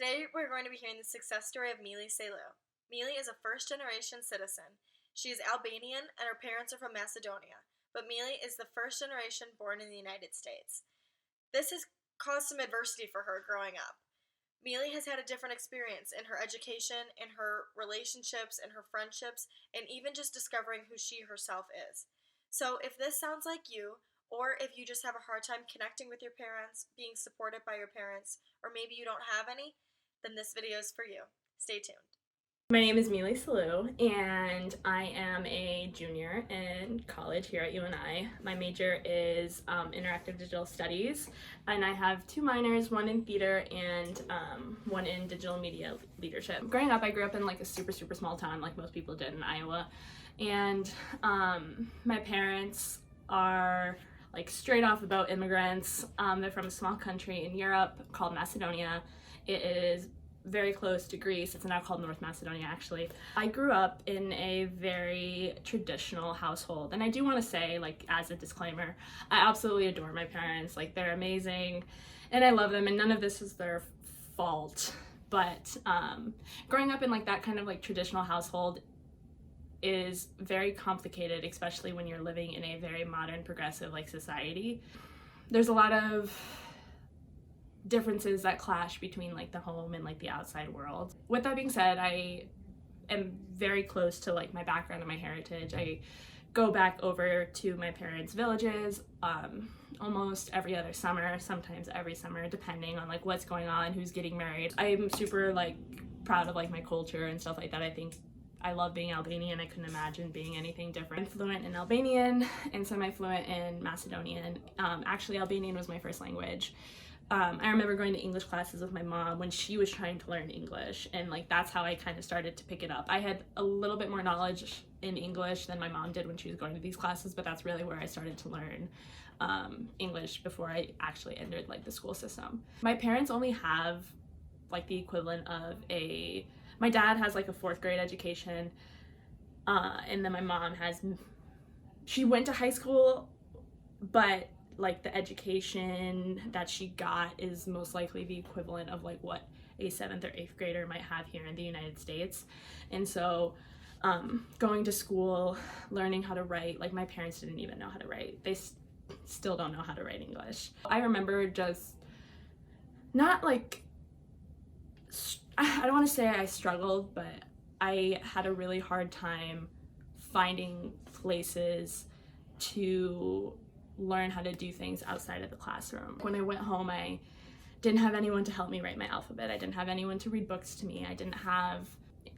Today we're going to be hearing the success story of Mili Sailu. Mili is a first-generation citizen. She is Albanian and her parents are from Macedonia, but Mili is the first generation born in the United States. This has caused some adversity for her growing up. Mili has had a different experience in her education, in her relationships, in her friendships, and even just discovering who she herself is. So if this sounds like you, or if you just have a hard time connecting with your parents, being supported by your parents, or maybe you don't have any, then this video is for you. Stay tuned. My name is Mili Sailu, and I am a junior in college here at UNI. My major is interactive digital studies, and I have two minors, one in theater and one in digital media leadership. Growing up, I grew up in like a super small town, like most people did in Iowa, and my parents are like straight off the boat immigrants. They're from a small country in Europe called Macedonia. It is very close to Greece. It's now called North Macedonia, actually. I grew up in a very traditional household, and I do want to say, like, as a disclaimer, I absolutely adore my parents. Like, they're amazing, and I love them, and none of this is their fault. But growing up in like that kind of like traditional household is very complicated, especially when you're living in a very modern, progressive like society. There's a lot of differences that clash between like the home and like the outside world. With that being said, I am very close to like my background and my heritage. I go back over to my parents' villages almost every other summer, sometimes every summer, depending on like what's going on, who's getting married. I'm super like proud of like my culture and stuff like that. I think I love being Albanian. I couldn't imagine being anything different. I'm fluent in Albanian and semi-fluent in Macedonian. Actually, Albanian was my first language. I remember going to English classes with my mom when she was trying to learn English, and like that's how I kind of started to pick it up. I had a little bit more knowledge in English than my mom did when she was going to these classes, but that's really where I started to learn English before I actually entered like the school system. My parents only have like the equivalent of my dad has like a 4th grade education, and then my mom she went to high school, but like the education that she got is most likely the equivalent of like what a 7th or 8th grader might have here in the United States. And so going to school, learning how to write, like my parents didn't even know how to write. They still don't know how to write English. I remember just not like, I don't want to say I struggled, but I had a really hard time finding places to learn how to do things outside of the classroom. When I went home, I didn't have anyone to help me write my alphabet. I didn't have anyone to read books to me. I didn't have,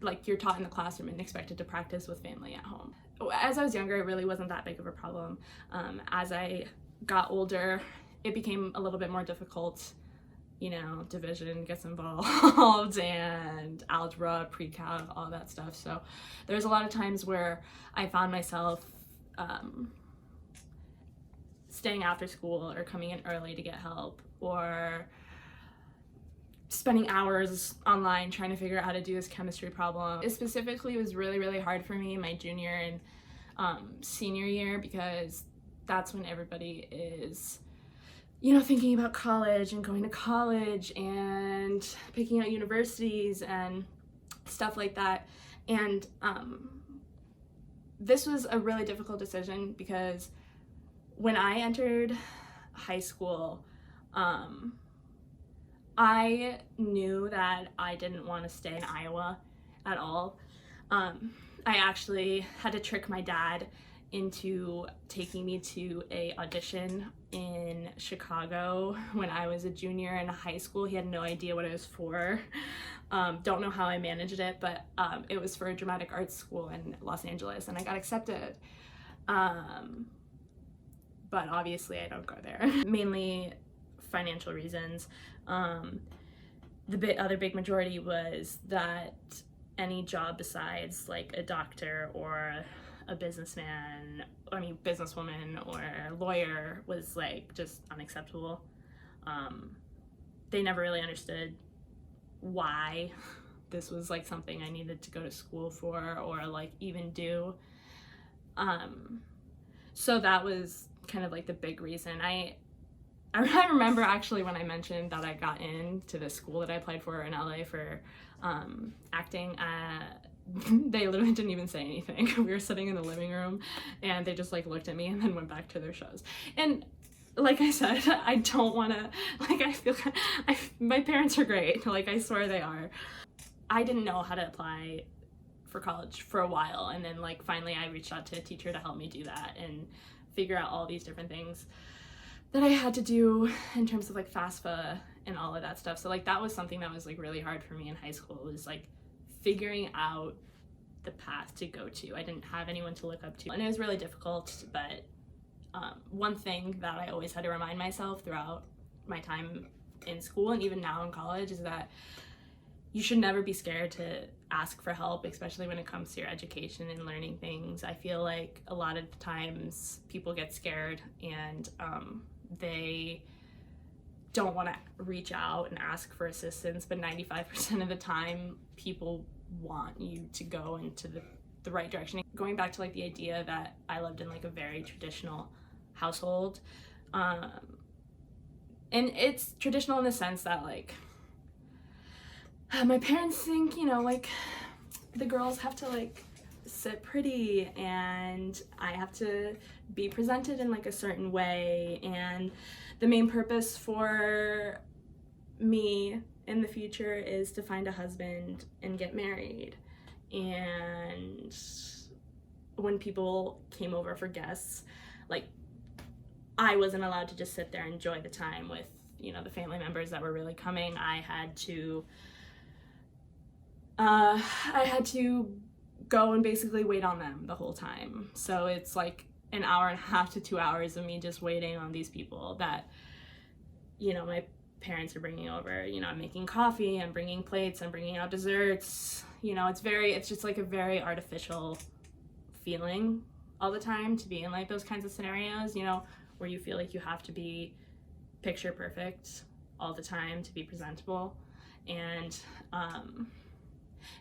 like, you're taught in the classroom and expected to practice with family at home. As I was younger, it really wasn't that big of a problem. As I got older, it became a little bit more difficult. You know, division gets involved and algebra, pre-calc, all that stuff. So there's a lot of times where I found myself staying after school or coming in early to get help, or spending hours online trying to figure out how to do this chemistry problem. It specifically was really hard for me my junior and senior year, because that's when everybody is, you know, thinking about college and going to college and picking out universities and stuff like that. And this was a really difficult decision, because when I entered high school, I knew that I didn't want to stay in Iowa at all. I actually had to trick my dad into taking me to a audition in Chicago when I was a junior in high school. He had no idea what it was for. Don't know how I managed it, but it was for a dramatic arts school in Los Angeles, and I got accepted. But obviously I don't go there. Mainly financial reasons. The other big majority was that any job besides like a doctor or a businesswoman or a lawyer was like just unacceptable. They never really understood why this was like something I needed to go to school for or like even do. So that was kind of like the big reason. I remember actually when I mentioned that I got into the school that I applied for in LA for acting, they literally didn't even say anything. We were sitting in the living room and they just like looked at me and then went back to their shows. And like I said, I don't want to, like, I feel, my parents are great. Like, I swear they are. I didn't know how to apply for college for a while. And then like finally I reached out to a teacher to help me do that and figure out all these different things that I had to do in terms of like FAFSA and all of that stuff. So like that was something that was like really hard for me in high school, was like figuring out the path to go to. I didn't have anyone to look up to, and it was really difficult. But one thing that I always had to remind myself throughout my time in school and even now in college is that you should never be scared to ask for help, especially when it comes to your education and learning things. I feel like a lot of times people get scared and they don't want to reach out and ask for assistance, but 95% of the time people want you to go into the right direction. Going back to like the idea that I lived in like a very traditional household, and it's traditional in the sense that like my parents think, you know, like the girls have to like sit pretty and I have to be presented in like a certain way, and the main purpose for me in the future is to find a husband and get married. And when people came over for guests, like I wasn't allowed to just sit there and enjoy the time with, you know, the family members that were really coming. I had to go and basically wait on them the whole time. So it's like an hour and a half to 2 hours of me just waiting on these people that, you know, my parents are bringing over. You know, I'm making coffee, I'm bringing plates, I'm bringing out desserts. You know, it's just like a very artificial feeling all the time to be in like those kinds of scenarios, you know, where you feel like you have to be picture perfect all the time to be presentable. And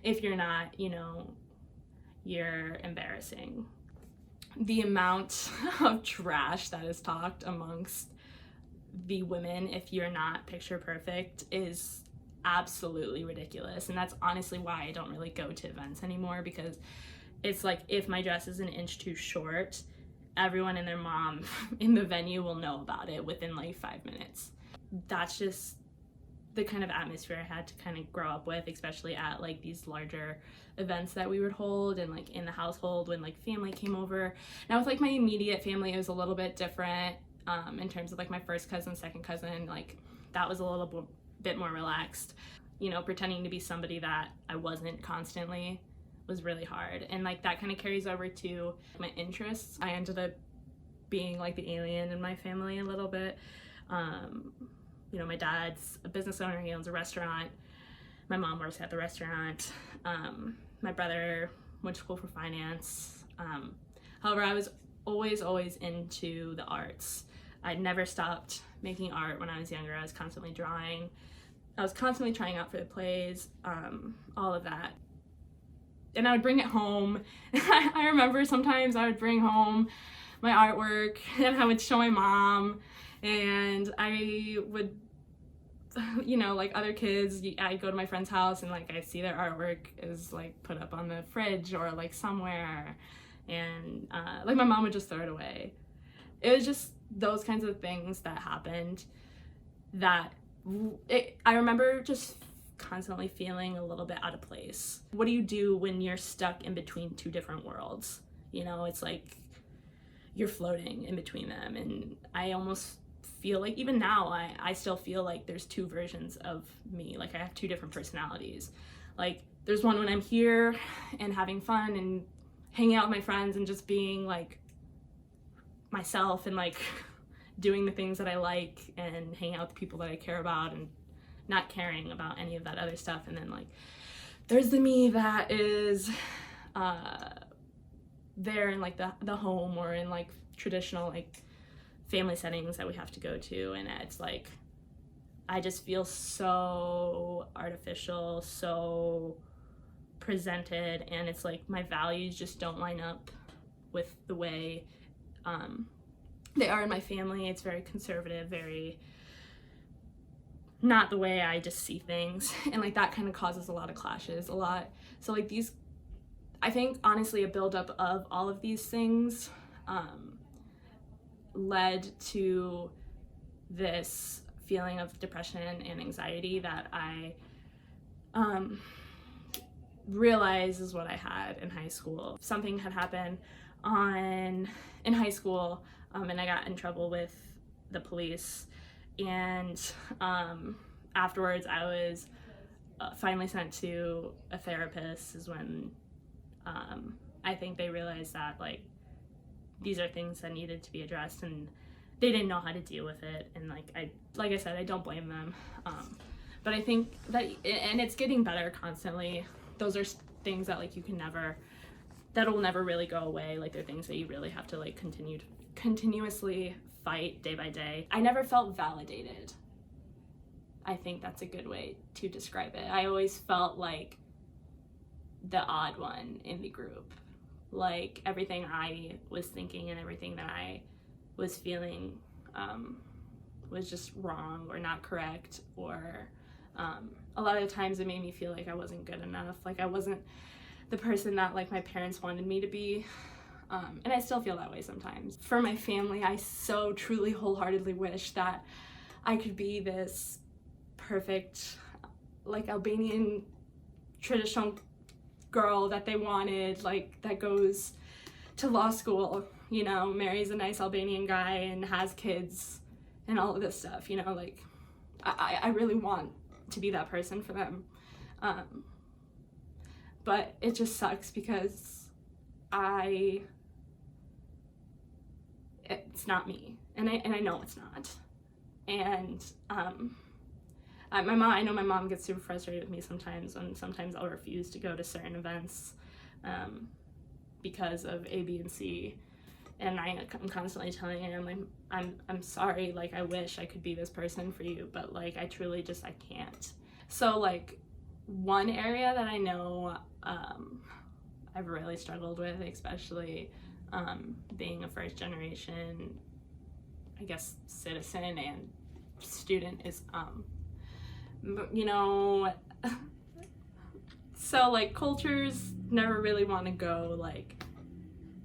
if you're not, you know, you're embarrassing. The amount of trash that is talked amongst the women if you're not picture perfect is absolutely ridiculous. And that's honestly why I don't really go to events anymore, because it's like if my dress is an inch too short, everyone and their mom in the venue will know about it within like 5 minutes. That's just the kind of atmosphere I had to kind of grow up with, especially at like these larger events that we would hold and like in the household when like family came over. Now with like my immediate family, it was a little bit different in terms of like my first cousin, second cousin, like that was a little bit more relaxed. You know, pretending to be somebody that I wasn't constantly was really hard. And like that kind of carries over to my interests. I ended up being like the alien in my family a little bit. You know, my dad's a business owner, he owns a restaurant. My mom works at the restaurant. My brother went to school for finance. However, I was always into the arts. I'd never stopped making art when I was younger. I was constantly drawing. I was constantly trying out for the plays, all of that. And I would bring it home. I remember sometimes I would bring home my artwork and I would show my mom, and I would, you know, like other kids, I'd go to my friend's house and like I'd see their artwork is like put up on the fridge or like somewhere, and like my mom would just throw it away. It was just those kinds of things that happened that I remember just constantly feeling a little bit out of place. What do you do when you're stuck in between two different worlds? You know, it's like you're floating in between them. And I almost feel like even now I still feel like there's two versions of me. Like I have two different personalities. Like there's one when I'm here and having fun and hanging out with my friends and just being like myself and like doing the things that I like and hanging out with the people that I care about and not caring about any of that other stuff. And then like there's the me that is there in like the home or in like traditional like family settings that we have to go to, and it's like I just feel so artificial, so presented, and it's like my values just don't line up with the way they are in my family. It's very conservative, very not the way I just see things, and like that kind of causes a lot of clashes, a lot. So like these, I think honestly a buildup of all of these things led to this feeling of depression and anxiety that I realized is what I had in high school. Something had happened in high school, and I got in trouble with the police, and afterwards I was finally sent to a therapist. Is when I think they realized that like these are things that needed to be addressed, and they didn't know how to deal with it. And like I said, I don't blame them, but I think that, and it's getting better constantly. Those are things that like you can never, that'll never really go away. Like they're things that you really have to like continuously fight day by day. I never felt validated. I think that's a good way to describe it. I always felt like the odd one in the group. Like everything I was thinking and everything that I was feeling was just wrong or not correct, or a lot of the times it made me feel like I wasn't good enough, like I wasn't the person that like my parents wanted me to be, and I still feel that way sometimes. For my family, I so truly wholeheartedly wish that I could be this perfect like Albanian traditional girl that they wanted, like that goes to law school, you know, marries a nice Albanian guy and has kids and all of this stuff, you know, like I really want to be that person for them, but it just sucks because it's not me, and I know it's not. And I know my mom gets super frustrated with me sometimes when sometimes I'll refuse to go to certain events because of A, B, and C. And I'm constantly telling her, I'm sorry, like I wish I could be this person for you, but like I truly just, I can't. So like one area that I know I've really struggled with, especially being a first generation, I guess, citizen and student, is you know, so like cultures never really want to go like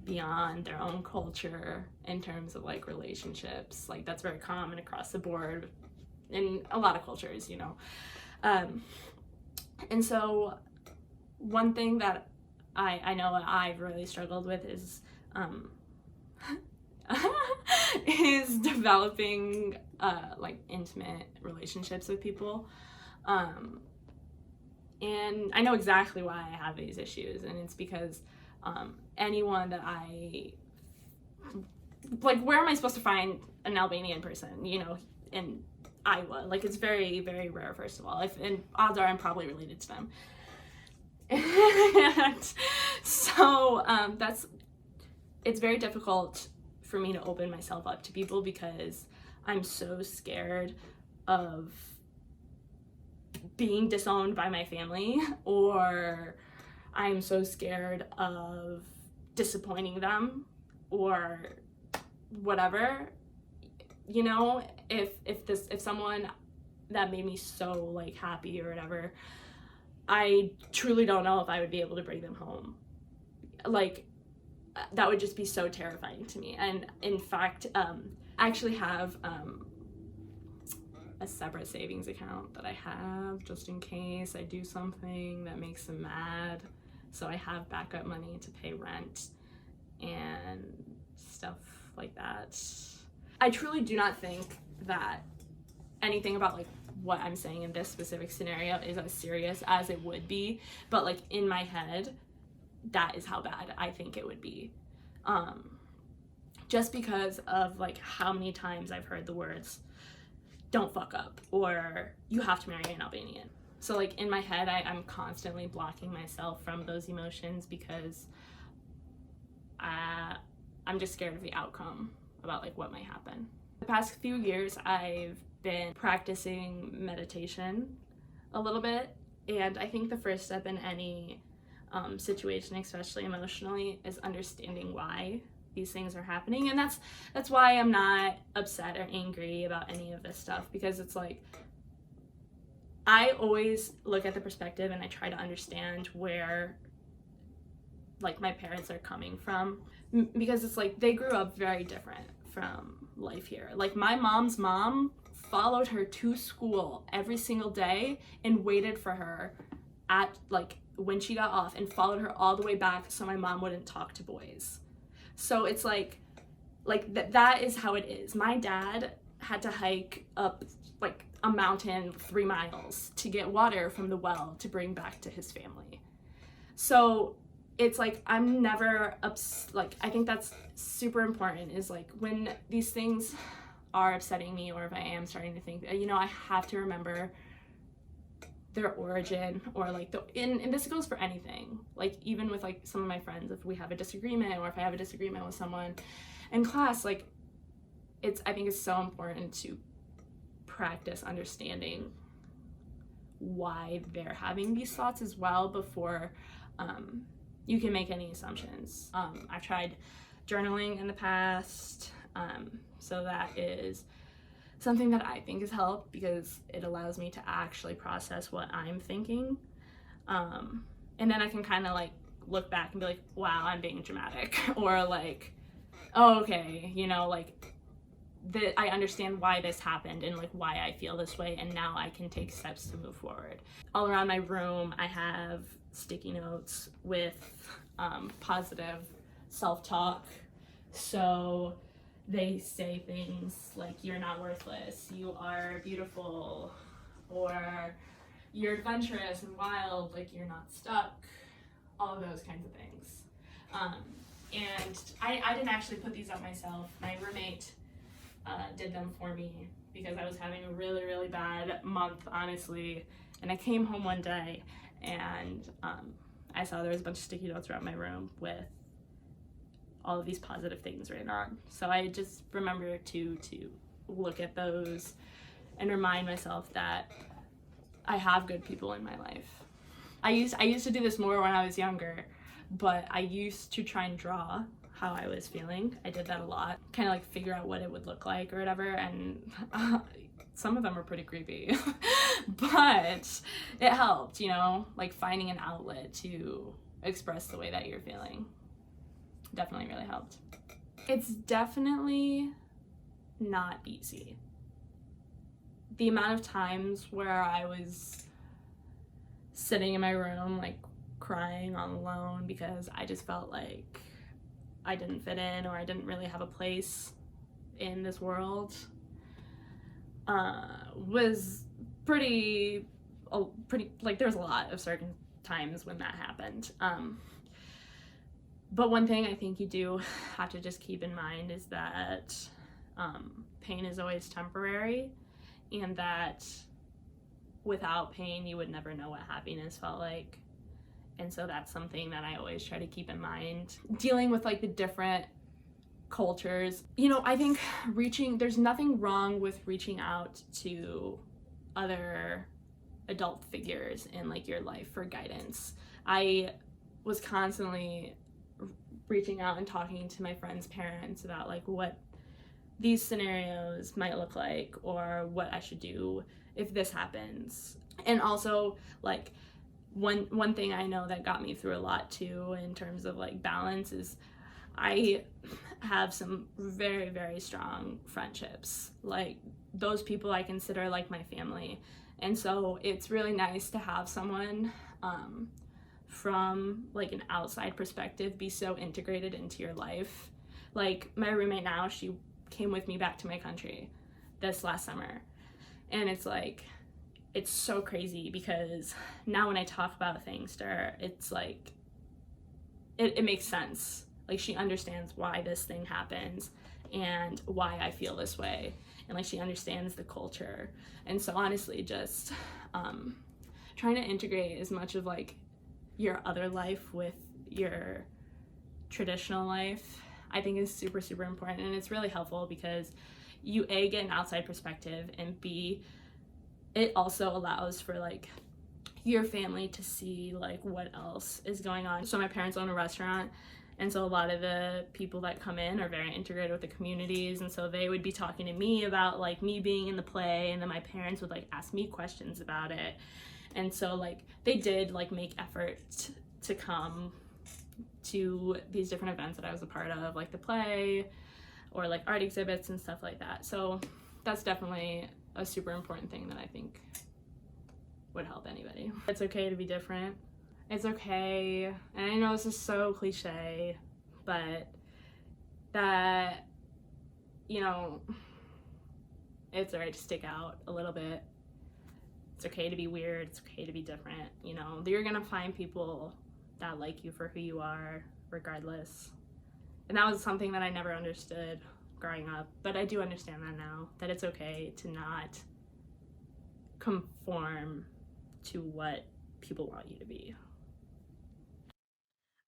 beyond their own culture in terms of like relationships. Like that's very common across the board in a lot of cultures, you know. And so one thing that I know that I've really struggled with is is developing like intimate relationships with people. And I know exactly why I have these issues, and it's because anyone that I like, where am I supposed to find an Albanian person, you know, in Iowa? Like it's very, very rare, first of all, and odds are I'm probably related to them. And so it's very difficult for me to open myself up to people because I'm so scared of being disowned by my family, or I'm so scared of disappointing them, or whatever, you know. If someone that made me so like happy or whatever, I truly don't know if I would be able to bring them home. Like that would just be so terrifying to me. And in fact, I actually have a separate savings account that I have just in case I do something that makes them mad. So I have backup money to pay rent and stuff like that. I truly do not think that anything about like what I'm saying in this specific scenario is as serious as it would be, but like in my head, that is how bad I think it would be. Just because of like how many times I've heard the words, don't fuck up, or you have to marry an Albanian. So like in my head, I'm constantly blocking myself from those emotions because I'm just scared of the outcome about like what might happen. The past few years, I've been practicing meditation a little bit, and I think the first step in any situation, especially emotionally, is understanding why these things are happening. And that's why I'm not upset or angry about any of this stuff, because it's like I always look at the perspective and I try to understand where like my parents are coming from, because it's like they grew up very different from life here. Like my mom's mom followed her to school every single day and waited for her at like when she got off, and followed her all the way back so my mom wouldn't talk to boys. So it's like that is how it is. My dad had to hike up like a mountain 3 miles to get water from the well to bring back to his family. So it's like I'm never like I think that's super important, is like when these things are upsetting me, or if I am starting to think, you know, I have to remember their origin, or like and this goes for anything, like even with like some of my friends, if we have a disagreement, or if I have a disagreement with someone in class, like I think it's so important to practice understanding why they're having these thoughts as well before you can make any assumptions. I've tried journaling in the past, so that is something that I think has helped, because it allows me to actually process what I'm thinking, and then I can kind of like look back and be like, wow, I'm being dramatic, or like, oh, okay, you know, like I understand why this happened and like why I feel this way, and now I can take steps to move forward. All around my room I have sticky notes with positive self-talk. So they say things like, you're not worthless, you are beautiful, or you're adventurous and wild, like you're not stuck, all of those kinds of things. And I didn't actually put these up myself. My roommate did them for me, because I was having a really, really bad month, honestly. And I came home one day and I saw there was a bunch of sticky notes around my room with all of these positive things written on. So I just remember to look at those and remind myself that I have good people in my life. I used to do this more when I was younger, but I used to try and draw how I was feeling. I did that a lot, kind of like figure out what it would look like or whatever, and some of them were pretty creepy, but it helped, you know, like finding an outlet to express the way that you're feeling. Definitely really helped. It's definitely not easy. The amount of times where I was sitting in my room like crying all alone because I just felt like I didn't fit in, or I didn't really have a place in this world, was pretty like there was a lot of certain times when that happened. But one thing I think you do have to just keep in mind is that pain is always temporary, and that without pain you would never know what happiness felt like. And so that's something that I always try to keep in mind. Dealing with like the different cultures, you know, I think there's nothing wrong with reaching out to other adult figures in like your life for guidance. I was constantly reaching out and talking to my friends' parents about like what these scenarios might look like, or what I should do if this happens. And also like one thing I know that got me through a lot too in terms of like balance is I have some very, very strong friendships. Like those people I consider like my family. And so it's really nice to have someone from like an outside perspective be so integrated into your life. Like my roommate now, she came with me back to my country this last summer. And it's like, it's so crazy because now when I talk about things to her, it's like, it makes sense. Like she understands why this thing happens and why I feel this way. And like she understands the culture. And so honestly, just trying to integrate as much of like your other life with your traditional life, I think is super, super important. And it's really helpful because you A, get an outside perspective, and B, it also allows for like your family to see like what else is going on. So my parents own a restaurant, And so a lot of the people that come in are very integrated with the communities, and so they would be talking to me about like me being in the play, and then my parents would like ask me questions about it. And so like they did like make efforts to come to these different events that I was a part of, like the play or like art exhibits and stuff like that. So that's definitely a super important thing that I think would help anybody. It's okay to be different. It's okay, and I know this is so cliche, but that, you know, it's alright to stick out a little bit. It's okay to be weird, it's okay to be different, you know. You're gonna find people that like you for who you are, regardless. And that was something that I never understood growing up, but I do understand that now, that it's okay to not conform to what people want you to be.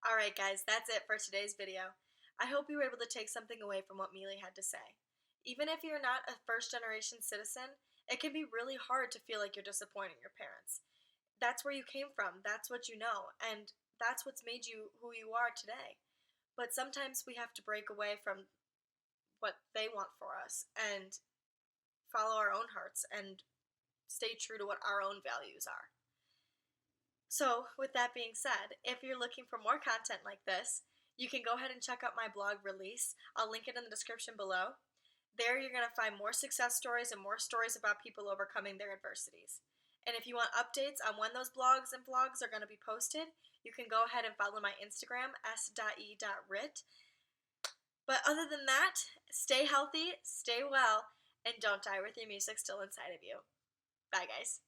Alright guys, that's it for today's video. I hope you were able to take something away from what Mili had to say. Even if you're not a first-generation citizen, it can be really hard to feel like you're disappointing your parents. That's where you came from, that's what you know, and that's what's made you who you are today. But sometimes we have to break away from what they want for us and follow our own hearts and stay true to what our own values are. So, with that being said, if you're looking for more content like this, you can go ahead and check out my blog Release. I'll link it in the description below. There you're going to find more success stories and more stories about people overcoming their adversities. And if you want updates on when those blogs and vlogs are going to be posted, you can go ahead and follow my Instagram, s.e.rit. But other than that, stay healthy, stay well, and don't die with your music still inside of you. Bye guys.